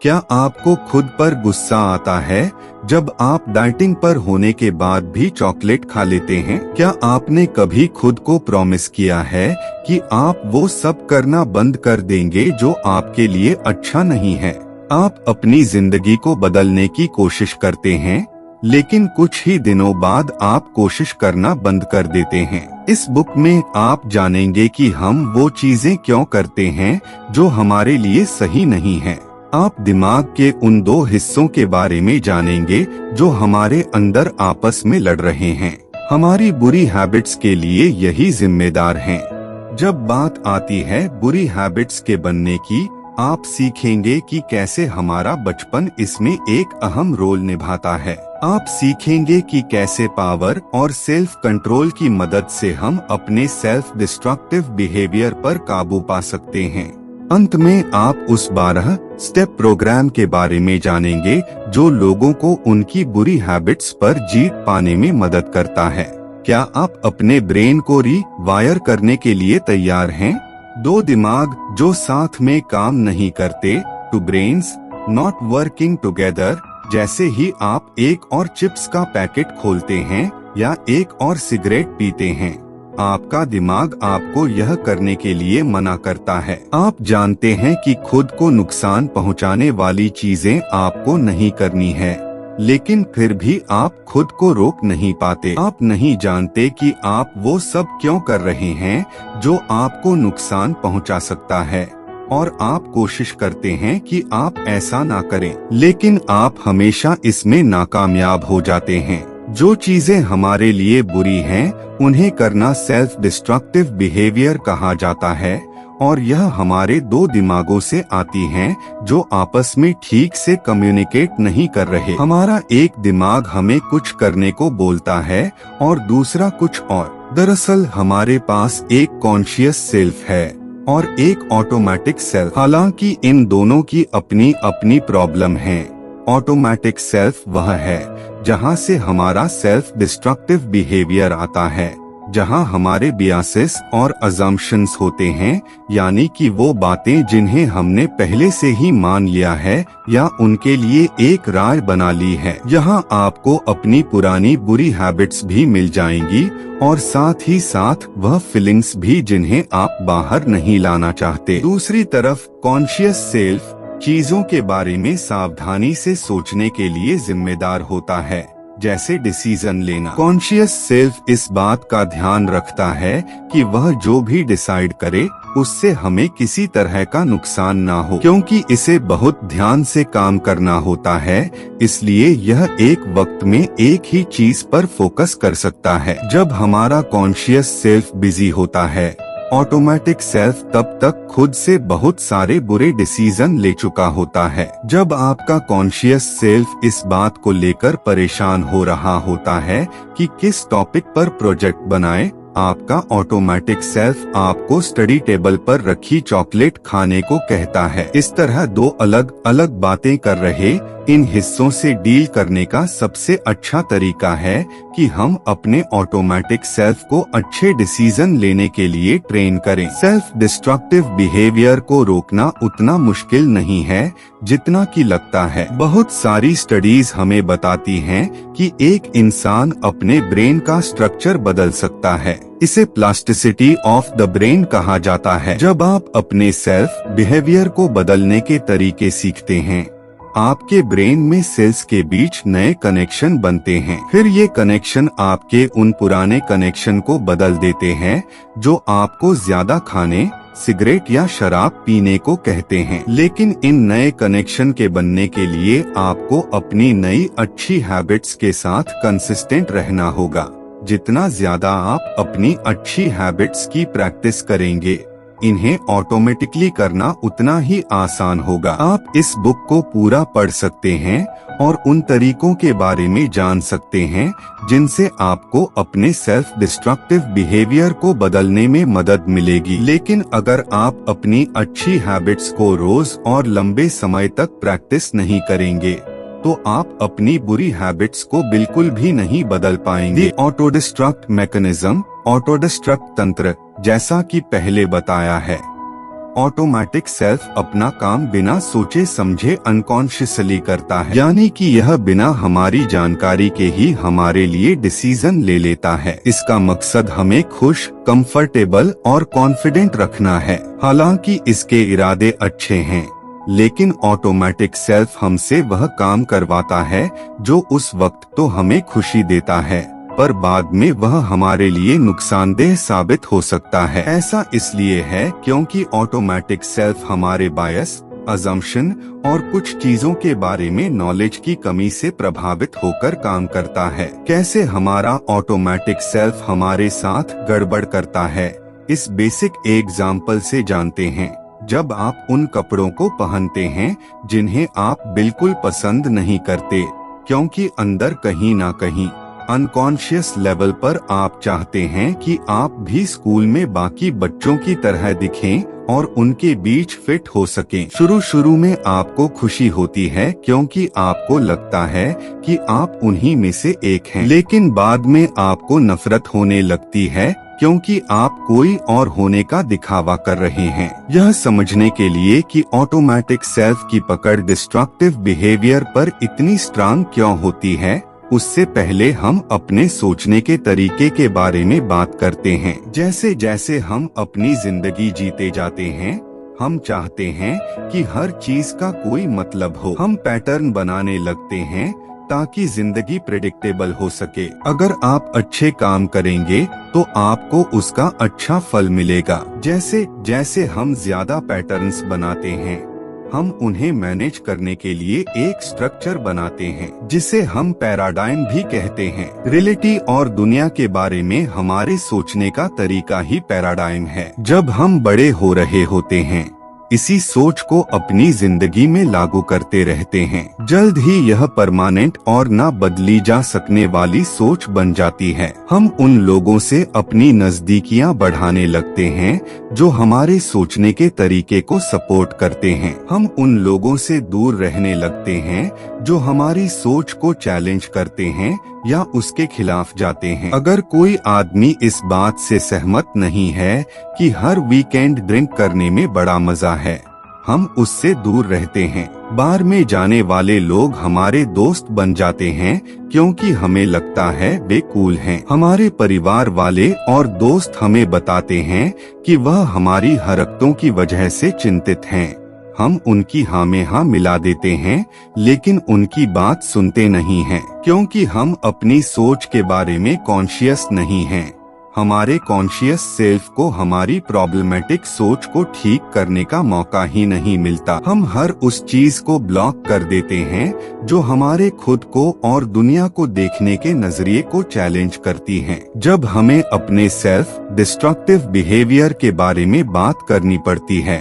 क्या आपको खुद पर गुस्सा आता है जब आप डाइटिंग पर होने के बाद भी चॉकलेट खा लेते हैं? क्या आपने कभी खुद को प्रॉमिस किया है कि आप वो सब करना बंद कर देंगे जो आपके लिए अच्छा नहीं है? आप अपनी जिंदगी को बदलने की कोशिश करते हैं, लेकिन कुछ ही दिनों बाद आप कोशिश करना बंद कर देते हैं। इस बुक में आप जानेंगे कि हम वो चीजें क्यों करते हैं जो हमारे लिए सही नहीं है। आप दिमाग के उन दो हिस्सों के बारे में जानेंगे जो हमारे अंदर आपस में लड़ रहे हैं। हमारी बुरी हैबिट्स के लिए यही जिम्मेदार हैं। जब बात आती है बुरी हैबिट्स के बनने की, आप सीखेंगे कि कैसे हमारा बचपन इसमें एक अहम रोल निभाता है। आप सीखेंगे कि कैसे पावर और सेल्फ कंट्रोल की मदद से हम अपने सेल्फ डिस्ट्रक्टिव बिहेवियर पर काबू पा सकते हैं। अंत में आप उस 12 स्टेप प्रोग्राम के बारे में जानेंगे जो लोगों को उनकी बुरी हैबिट्स पर जीत पाने में मदद करता है। क्या आप अपने ब्रेन को री-वायर करने के लिए तैयार हैं? दो दिमाग जो साथ में काम नहीं करते, two brains not working together. जैसे ही आप एक और चिप्स का पैकेट खोलते हैं या एक और सिगरेट पीते हैं, आपका दिमाग आपको यह करने के लिए मना करता है। आप जानते हैं कि खुद को नुकसान पहुंचाने वाली चीजें आपको नहीं करनी है, लेकिन फिर भी आप खुद को रोक नहीं पाते। आप नहीं जानते कि आप वो सब क्यों कर रहे हैं जो आपको नुकसान पहुंचा सकता है, और आप कोशिश करते हैं कि आप ऐसा ना करें, लेकिन आप हमेशा इसमें नाकामयाब हो जाते हैं। जो चीजें हमारे लिए बुरी हैं, उन्हें करना सेल्फ डिस्ट्रक्टिव बिहेवियर कहा जाता है, और यह हमारे दो दिमागों से आती हैं जो आपस में ठीक से कम्युनिकेट नहीं कर रहे। हमारा एक दिमाग हमें कुछ करने को बोलता है और दूसरा कुछ और। दरअसल हमारे पास एक कॉन्शियस सेल्फ है और एक ऑटोमेटिक सेल्फ। हालांकि इन दोनों की अपनी अपनी प्रॉब्लम है। ऑटोमेटिक सेल्फ वह है जहां से हमारा सेल्फ डिस्ट्रक्टिव बिहेवियर आता है, जहां हमारे बियासेस और अजम्पशंस होते हैं, यानी कि वो बातें जिन्हें हमने पहले से ही मान लिया है या उनके लिए एक राय बना ली है। यहाँ आपको अपनी पुरानी बुरी हैबिट्स भी मिल जाएंगी और साथ ही साथ वह फीलिंग्स भी जिन्हें आप बाहर नहीं लाना चाहते। दूसरी तरफ कॉन्शियस सेल्फ चीजों के बारे में सावधानी से सोचने के लिए जिम्मेदार होता है, जैसे डिसीजन लेना। कॉन्शियस सेल्फ इस बात का ध्यान रखता है कि वह जो भी डिसाइड करे उससे हमें किसी तरह का नुकसान ना हो, क्योंकि इसे बहुत ध्यान से काम करना होता है, इसलिए यह एक वक्त में एक ही चीज पर फोकस कर सकता है। जब हमारा कॉन्शियस सेल्फ बिजी होता है, ऑटोमेटिक सेल्फ तब तक खुद से बहुत सारे बुरे डिसीजन ले चुका होता है। जब आपका कॉन्शियस सेल्फ इस बात को लेकर परेशान हो रहा होता है कि किस टॉपिक पर प्रोजेक्ट बनाए, आपका ऑटोमेटिक सेल्फ आपको स्टडी टेबल पर रखी चॉकलेट खाने को कहता है। इस तरह दो अलग अलग बातें कर रहे इन हिस्सों से डील करने का सबसे अच्छा तरीका है कि हम अपने ऑटोमेटिक सेल्फ को अच्छे डिसीजन लेने के लिए ट्रेन करें। सेल्फ डिस्ट्रक्टिव बिहेवियर को रोकना उतना मुश्किल नहीं है जितना कि लगता है। बहुत सारी स्टडीज हमें बताती हैं कि एक इंसान अपने ब्रेन का स्ट्रक्चर बदल सकता है। इसे प्लास्टिसिटी ऑफ द ब्रेन कहा जाता है। जब आप अपने सेल्फ बिहेवियर को बदलने के तरीके सीखते हैं, आपके ब्रेन में सेल्स के बीच नए कनेक्शन बनते हैं। फिर ये कनेक्शन आपके उन पुराने कनेक्शन को बदल देते हैं जो आपको ज्यादा खाने, सिगरेट या शराब पीने को कहते हैं। लेकिन इन नए कनेक्शन के बनने के लिए आपको अपनी नई अच्छी हैबिट्स के साथ कंसिस्टेंट रहना होगा। जितना ज्यादा आप अपनी अच्छी हैबिट्स की प्रैक्टिस करेंगे, इन्हें ऑटोमेटिकली करना उतना ही आसान होगा। आप इस बुक को पूरा पढ़ सकते हैं और उन तरीकों के बारे में जान सकते हैं जिनसे आपको अपने सेल्फ डिस्ट्रक्टिव बिहेवियर को बदलने में मदद मिलेगी। लेकिन अगर आप अपनी अच्छी हैबिट्स को रोज और लंबे समय तक प्रैक्टिस नहीं करेंगे, तो आप अपनी बुरी हैबिट्स को बिल्कुल भी नहीं बदल पाएंगे। Auto destruct mechanism, auto destruct तंत्र, जैसा कि पहले बताया है, ऑटोमेटिक सेल्फ अपना काम बिना सोचे समझे अनकॉन्शियसली करता है, यानी कि यह बिना हमारी जानकारी के ही हमारे लिए डिसीजन ले लेता है। इसका मकसद हमें खुश, कंफर्टेबल और कॉन्फिडेंट रखना है। हालांकि इसके इरादे अच्छे हैं, लेकिन ऑटोमेटिक सेल्फ हमसे वह काम करवाता है जो उस वक्त तो हमें खुशी देता है, पर बाद में वह हमारे लिए नुकसानदेह साबित हो सकता है। ऐसा इसलिए है क्योंकि ऑटोमेटिक सेल्फ हमारे बायस, अजम्पशन और कुछ चीजों के बारे में नॉलेज की कमी से प्रभावित होकर काम करता है। कैसे हमारा ऑटोमेटिक सेल्फ हमारे साथ गड़बड़ करता है, इस बेसिक एग्जाम्पल से जानते हैं। जब आप उन कपड़ों को पहनते हैं जिन्हें आप बिल्कुल पसंद नहीं करते, क्योंकि अंदर कहीं ना कहीं अनकॉन्शियस लेवल पर आप चाहते हैं कि आप भी स्कूल में बाकी बच्चों की तरह दिखें और उनके बीच फिट हो सकें। शुरू में आपको खुशी होती है क्योंकि आपको लगता है कि आप उन्हीं में से एक हैं, लेकिन बाद में आपको नफरत होने लगती है क्योंकि आप कोई और होने का दिखावा कर रहे हैं। यह समझने के लिए कि ऑटोमेटिक सेल्फ की पकड़ डिस्ट्रक्टिव बिहेवियर पर इतनी स्ट्रांग क्यों होती है, उससे पहले हम अपने सोचने के तरीके के बारे में बात करते हैं। जैसे जैसे हम अपनी जिंदगी जीते जाते हैं, हम चाहते हैं कि हर चीज का कोई मतलब हो। हम पैटर्न बनाने लगते हैं ताकि जिंदगी प्रेडिक्टेबल हो सके। अगर आप अच्छे काम करेंगे तो आपको उसका अच्छा फल मिलेगा। जैसे जैसे हम ज्यादा पैटर्न्स बनाते हैं, हम उन्हें मैनेज करने के लिए एक स्ट्रक्चर बनाते हैं जिसे हम पैराडाइम भी कहते हैं। रियलिटी और दुनिया के बारे में हमारे सोचने का तरीका ही पैराडाइम है। जब हम बड़े हो रहे होते हैं, इसी सोच को अपनी जिंदगी में लागू करते रहते हैं। जल्द ही यह परमानेंट और ना बदली जा सकने वाली सोच बन जाती है। हम उन लोगों से अपनी नजदीकियां बढ़ाने लगते हैं जो हमारे सोचने के तरीके को सपोर्ट करते हैं। हम उन लोगों से दूर रहने लगते हैं जो हमारी सोच को चैलेंज करते हैं या उसके खिलाफ जाते हैं। अगर कोई आदमी इस बात से सहमत नहीं है कि हर वीकेंड ड्रिंक करने में बड़ा मजा है, हम उससे दूर रहते हैं। बार में जाने वाले लोग हमारे दोस्त बन जाते हैं क्योंकि हमें लगता है वे कूल हैं। हमारे परिवार वाले और दोस्त हमें बताते हैं कि वह हमारी हरकतों की वजह से चिंतित हैं। हम उनकी हाँ में हाँ मिला देते हैं, लेकिन उनकी बात सुनते नहीं हैं, क्योंकि हम अपनी सोच के बारे में कॉन्शियस नहीं हैं। हमारे कॉन्शियस सेल्फ को हमारी प्रॉब्लमेटिक सोच को ठीक करने का मौका ही नहीं मिलता। हम हर उस चीज को ब्लॉक कर देते हैं जो हमारे खुद को और दुनिया को देखने के नजरिए को चैलेंज करती है। जब हमें अपने सेल्फ डिस्ट्रक्टिव बिहेवियर के बारे में बात करनी पड़ती है,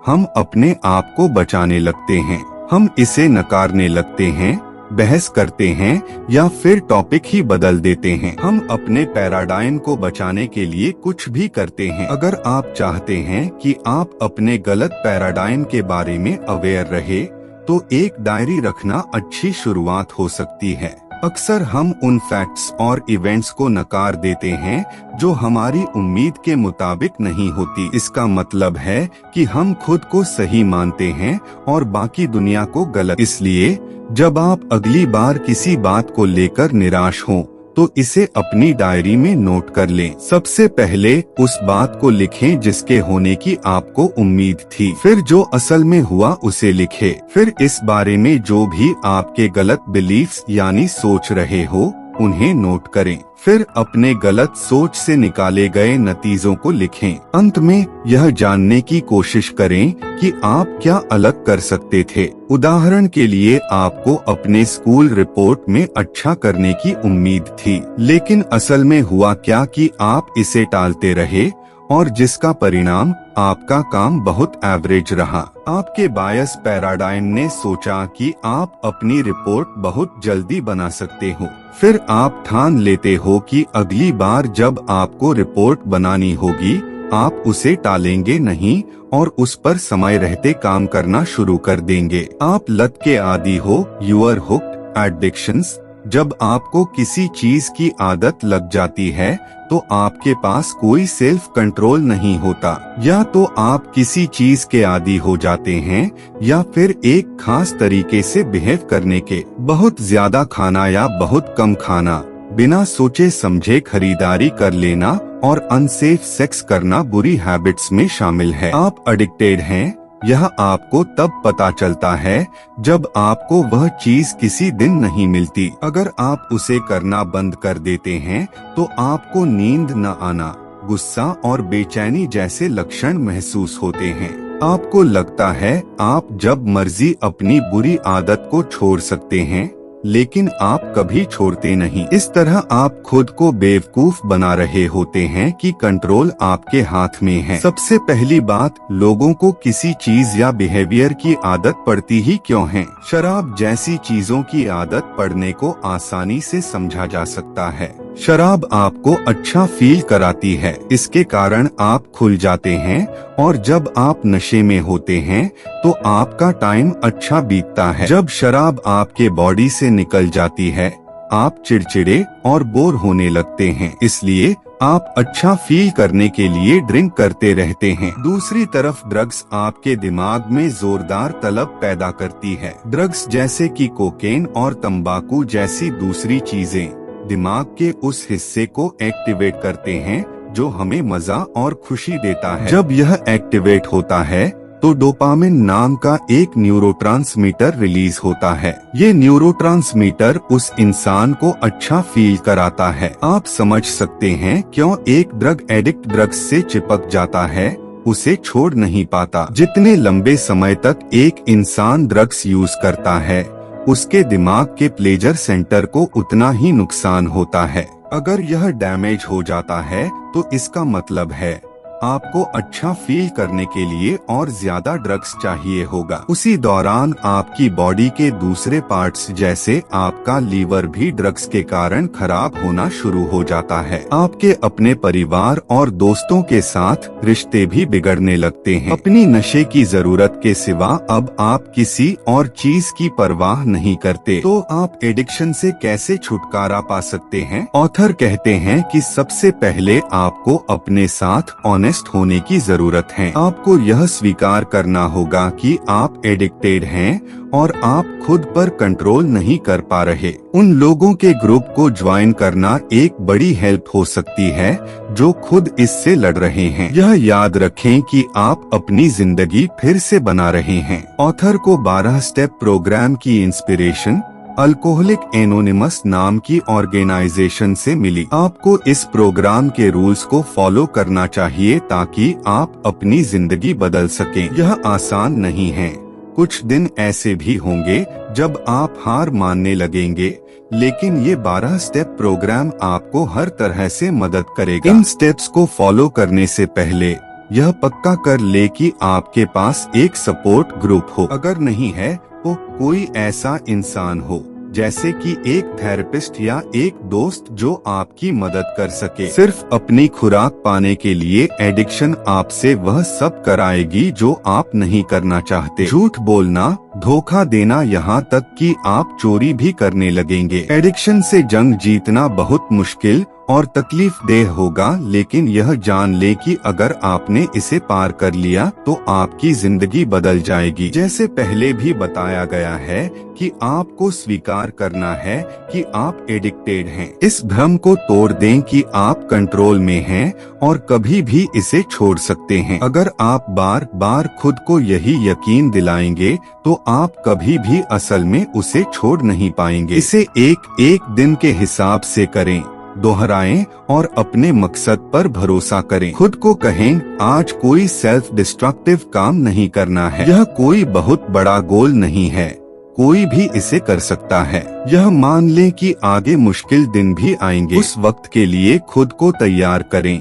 हम अपने आप को बचाने लगते हैं। हम इसे नकारने लगते हैं, बहस करते हैं या फिर टॉपिक ही बदल देते हैं। हम अपने पैराडाइम को बचाने के लिए कुछ भी करते हैं। अगर आप चाहते हैं कि आप अपने गलत पैराडाइम के बारे में अवेयर रहे, तो एक डायरी रखना अच्छी शुरुआत हो सकती है। अक्सर हम उन फैक्ट्स और इवेंट्स को नकार देते हैं जो हमारी उम्मीद के मुताबिक नहीं होती। इसका मतलब है कि हम खुद को सही मानते हैं और बाकी दुनिया को गलत। इसलिए जब आप अगली बार किसी बात को लेकर निराश हों, तो इसे अपनी डायरी में नोट कर लें। सबसे पहले उस बात को लिखें जिसके होने की आपको उम्मीद थी। फिर जो असल में हुआ उसे लिखें। फिर इस बारे में जो भी आपके गलत बिलीफ्स यानी सोच रहे हो, उन्हें नोट करें। फिर अपने गलत सोच से निकाले गए नतीजों को लिखें। अंत में यह जानने की कोशिश करें कि आप क्या अलग कर सकते थे। उदाहरण के लिए, आपको अपने स्कूल रिपोर्ट में अच्छा करने की उम्मीद थी, लेकिन असल में हुआ क्या कि आप इसे टालते रहे और जिसका परिणाम आपका काम बहुत एवरेज रहा। आपके बायस पैराडाइम ने सोचा कि आप अपनी रिपोर्ट बहुत जल्दी बना सकते हो। फिर आप ठान लेते हो कि अगली बार जब आपको रिपोर्ट बनानी होगी, आप उसे टालेंगे नहीं और उस पर समय रहते काम करना शुरू कर देंगे। आप लत के आदी हो, यू आर हुक्ड, एडिक्शंस जब आपको किसी चीज की आदत लग जाती है तो आपके पास कोई सेल्फ कंट्रोल नहीं होता। या तो आप किसी चीज के आदी हो जाते हैं या फिर एक खास तरीके से बिहेव करने के। बहुत ज्यादा खाना या बहुत कम खाना, बिना सोचे समझे खरीदारी कर लेना और अनसेफ सेक्स करना बुरी हैबिट्स में शामिल है। आप एडिक्टेड हैं, यह आपको तब पता चलता है जब आपको वह चीज किसी दिन नहीं मिलती। अगर आप उसे करना बंद कर देते हैं तो आपको नींद न आना, गुस्सा और बेचैनी जैसे लक्षण महसूस होते हैं। आपको लगता है आप जब मर्जी अपनी बुरी आदत को छोड़ सकते हैं, लेकिन आप कभी छोड़ते नहीं। इस तरह आप खुद को बेवकूफ बना रहे होते हैं कि कंट्रोल आपके हाथ में है। सबसे पहली बात, लोगों को किसी चीज या बिहेवियर की आदत पड़ती ही क्यों है? शराब जैसी चीजों की आदत पड़ने को आसानी से समझा जा सकता है। शराब आपको अच्छा फील कराती है, इसके कारण आप खुल जाते हैं और जब आप नशे में होते हैं तो आपका टाइम अच्छा बीतता है। जब शराब आपके बॉडी से निकल जाती है, आप चिड़चिड़े और बोर होने लगते हैं, इसलिए आप अच्छा फील करने के लिए ड्रिंक करते रहते हैं। दूसरी तरफ ड्रग्स आपके दिमाग में जोरदार तलब पैदा करती है। ड्रग्स जैसे कि कोकेन और तंबाकू जैसी दूसरी चीजें दिमाग के उस हिस्से को एक्टिवेट करते हैं जो हमें मजा और खुशी देता है। जब यह एक्टिवेट होता है तो डोपामिन नाम का एक न्यूरोट्रांसमीटर रिलीज होता है। ये न्यूरोट्रांसमीटर उस इंसान को अच्छा फील कराता है। आप समझ सकते हैं क्यों एक ड्रग एडिक्ट ड्रग्स से चिपक जाता है, उसे छोड़ नहीं पाता। जितने लंबे समय तक एक इंसान ड्रग्स यूज करता है, उसके दिमाग के प्लेजर सेंटर को उतना ही नुकसान होता है। अगर यह डैमेज हो जाता है तो इसका मतलब है आपको अच्छा फील करने के लिए और ज्यादा ड्रग्स चाहिए होगा। उसी दौरान आपकी बॉडी के दूसरे पार्ट्स जैसे आपका लीवर भी ड्रग्स के कारण खराब होना शुरू हो जाता है। आपके अपने परिवार और दोस्तों के साथ रिश्ते भी बिगड़ने लगते हैं। अपनी नशे की जरूरत के सिवा अब आप किसी और चीज की परवाह नहीं करते। तो आप एडिक्शन से कैसे छुटकारा पा सकते हैं? ऑथर कहते हैं कि सबसे पहले आपको अपने साथ ऑनेस्ट होने की जरूरत है। आपको यह स्वीकार करना होगा कि आप एडिक्टेड हैं और आप खुद पर कंट्रोल नहीं कर पा रहे। उन लोगों के ग्रुप को ज्वाइन करना एक बड़ी हेल्प हो सकती है जो खुद इससे लड़ रहे हैं। यह याद रखें कि आप अपनी जिंदगी फिर से बना रहे हैं। ऑथर को 12 स्टेप प्रोग्राम की इंस्पिरेशन अल्कोहलिक एनोनिमस नाम की ऑर्गेनाइजेशन से मिली। आपको इस प्रोग्राम के रूल्स को फॉलो करना चाहिए ताकि आप अपनी जिंदगी बदल सकें। यह आसान नहीं है, कुछ दिन ऐसे भी होंगे जब आप हार मानने लगेंगे, लेकिन ये 12 स्टेप प्रोग्राम आपको हर तरह से मदद करेगा। इन स्टेप्स को फॉलो करने से पहले यह पक्का कर ले कि आपके पास एक सपोर्ट ग्रुप हो। अगर नहीं है तो कोई ऐसा इंसान हो जैसे कि एक थेरेपिस्ट या एक दोस्त जो आपकी मदद कर सके। सिर्फ अपनी खुराक पाने के लिए एडिक्शन आपसे वह सब कराएगी जो आप नहीं करना चाहते। झूठ बोलना, धोखा देना, यहाँ तक कि आप चोरी भी करने लगेंगे। एडिक्शन से जंग जीतना बहुत मुश्किल और तकलीफ देह होगा, लेकिन यह जान ले कि अगर आपने इसे पार कर लिया तो आपकी जिंदगी बदल जाएगी। जैसे पहले भी बताया गया है कि आपको स्वीकार करना है कि आप एडिक्टेड हैं। इस भ्रम को तोड़ दें कि आप कंट्रोल में हैं और कभी भी इसे छोड़ सकते हैं। अगर आप बार बार खुद को यही यकीन दिलाएंगे तो आप कभी भी असल में उसे छोड़ नहीं पाएंगे। इसे एक एक दिन के हिसाब से करें, दोहराएं और अपने मकसद पर भरोसा करें। खुद को कहें, आज कोई सेल्फ डिस्ट्रक्टिव काम नहीं करना है। यह कोई बहुत बड़ा गोल नहीं है, कोई भी इसे कर सकता है। यह मान लें कि आगे मुश्किल दिन भी आएंगे। उस वक्त के लिए खुद को तैयार करें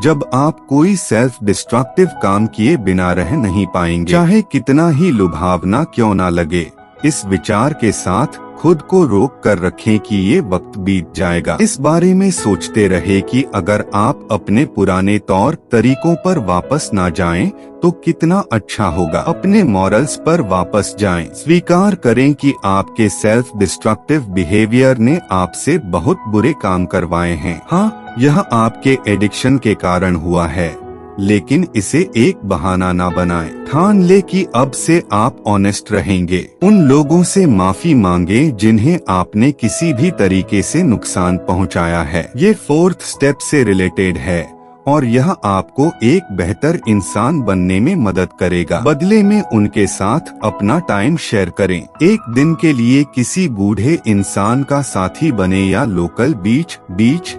जब आप कोई सेल्फ डिस्ट्रक्टिव काम किए बिना रह नहीं पाएंगे। चाहे कितना ही लुभावना क्यों ना लगे, इस विचार के साथ खुद को रोक कर रखें कि ये वक्त बीत जाएगा। इस बारे में सोचते रहे कि अगर आप अपने पुराने तौर तरीकों पर वापस ना जाएं, तो कितना अच्छा होगा। अपने मॉरल्स पर वापस जाएं। स्वीकार करें कि आपके सेल्फ डिस्ट्रक्टिव बिहेवियर ने आपसे बहुत बुरे काम करवाए हैं। हाँ, यह आपके एडिक्शन के कारण हुआ है, लेकिन इसे एक बहाना ना बनाएं। ठान ले कि अब से आप ऑनेस्ट रहेंगे। उन लोगों से माफी मांगे जिन्हें आपने किसी भी तरीके से नुकसान पहुंचाया है। ये 4th स्टेप से रिलेटेड है और यह आपको एक बेहतर इंसान बनने में मदद करेगा। बदले में उनके साथ अपना टाइम शेयर करें। एक दिन के लिए किसी बूढ़े इंसान का साथी बने या लोकल बीच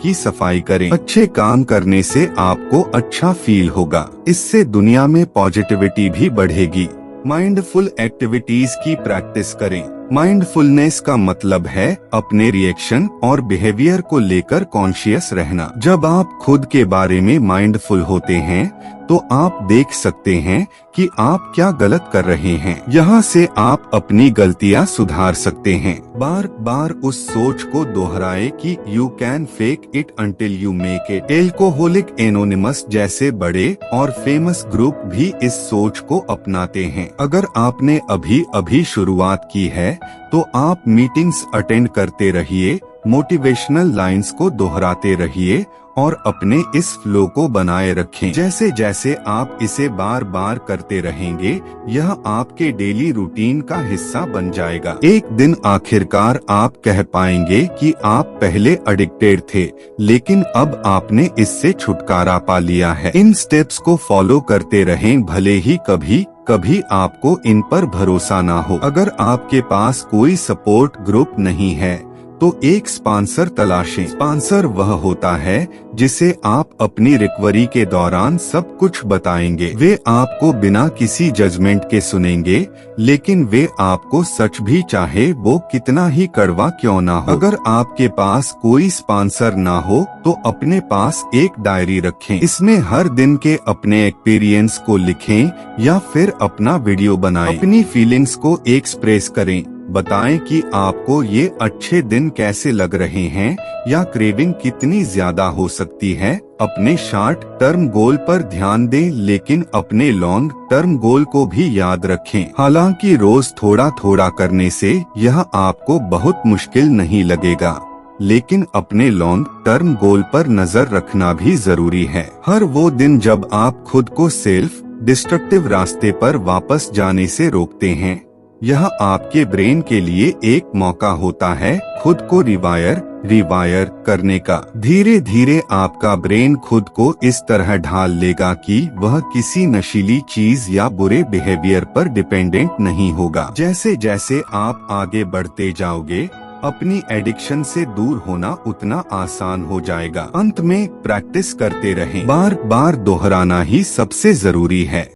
की सफाई करें। अच्छे काम करने से आपको अच्छा फील होगा। इससे दुनिया में पॉजिटिविटी भी बढ़ेगी। माइंडफुल एक्टिविटीज की प्रैक्टिस करें। माइंडफुलनेस का मतलब है अपने रिएक्शन और बिहेवियर को लेकर कॉन्शियस रहना। जब आप खुद के बारे में माइंडफुल होते हैं, तो आप देख सकते हैं कि आप क्या गलत कर रहे हैं। यहाँ से आप अपनी गलतियाँ सुधार सकते हैं। बार बार उस सोच को दोहराए कि you can fake it until you make it. Alcoholic anonymous जैसे बड़े और फेमस ग्रुप भी इस सोच को अपनाते हैं। अगर आपने अभी शुरुआत की है, तो आप मीटिंग्स अटेंड करते रहिए, मोटिवेशनल लाइंस को दोहराते रहिए और अपने इस फ्लो को बनाए रखें। जैसे जैसे आप इसे बार बार करते रहेंगे, यह आपके डेली रूटीन का हिस्सा बन जाएगा। एक दिन आखिरकार आप कह पाएंगे कि आप पहले एडिक्टेड थे, लेकिन अब आपने इससे छुटकारा पा लिया है। इन स्टेप्स को फॉलो करते रहें, भले ही कभी आपको इन पर भरोसा ना हो। अगर आपके पास कोई सपोर्ट ग्रुप नहीं है, तो एक स्पॉन्सर तलाशें। स्पॉन्सर वह होता है जिसे आप अपनी रिकवरी के दौरान सब कुछ बताएंगे। वे आपको बिना किसी जजमेंट के सुनेंगे, लेकिन वे आपको सच भी चाहे वो कितना ही कड़वा क्यों ना हो। अगर आपके पास कोई स्पॉन्सर ना हो, तो अपने पास एक डायरी रखें। इसमें हर दिन के अपने एक्सपीरियंस को लिखें या फिर अपना वीडियो बनाएं। अपनी फीलिंग्स को एक्सप्रेस करें। बताएं कि आपको ये अच्छे दिन कैसे लग रहे हैं या क्रेविंग कितनी ज्यादा हो सकती है। अपने शॉर्ट टर्म गोल पर ध्यान दें, लेकिन अपने लॉन्ग टर्म गोल को भी याद रखें। हालांकि रोज थोड़ा थोड़ा करने से यह आपको बहुत मुश्किल नहीं लगेगा, लेकिन अपने लॉन्ग टर्म गोल पर नजर रखना भी जरूरी है। हर वो दिन जब आप खुद को सेल्फ डिस्ट्रक्टिव रास्ते पर वापस जाने से रोकते हैं, यह आपके ब्रेन के लिए एक मौका होता है खुद को रिवायर करने का। धीरे धीरे आपका ब्रेन खुद को इस तरह ढाल लेगा कि वह किसी नशीली चीज या बुरे बिहेवियर पर डिपेंडेंट नहीं होगा। जैसे जैसे आप आगे बढ़ते जाओगे, अपनी एडिक्शन से दूर होना उतना आसान हो जाएगा। अंत में प्रैक्टिस करते रहें। बार बार दोहराना ही सबसे जरूरी है।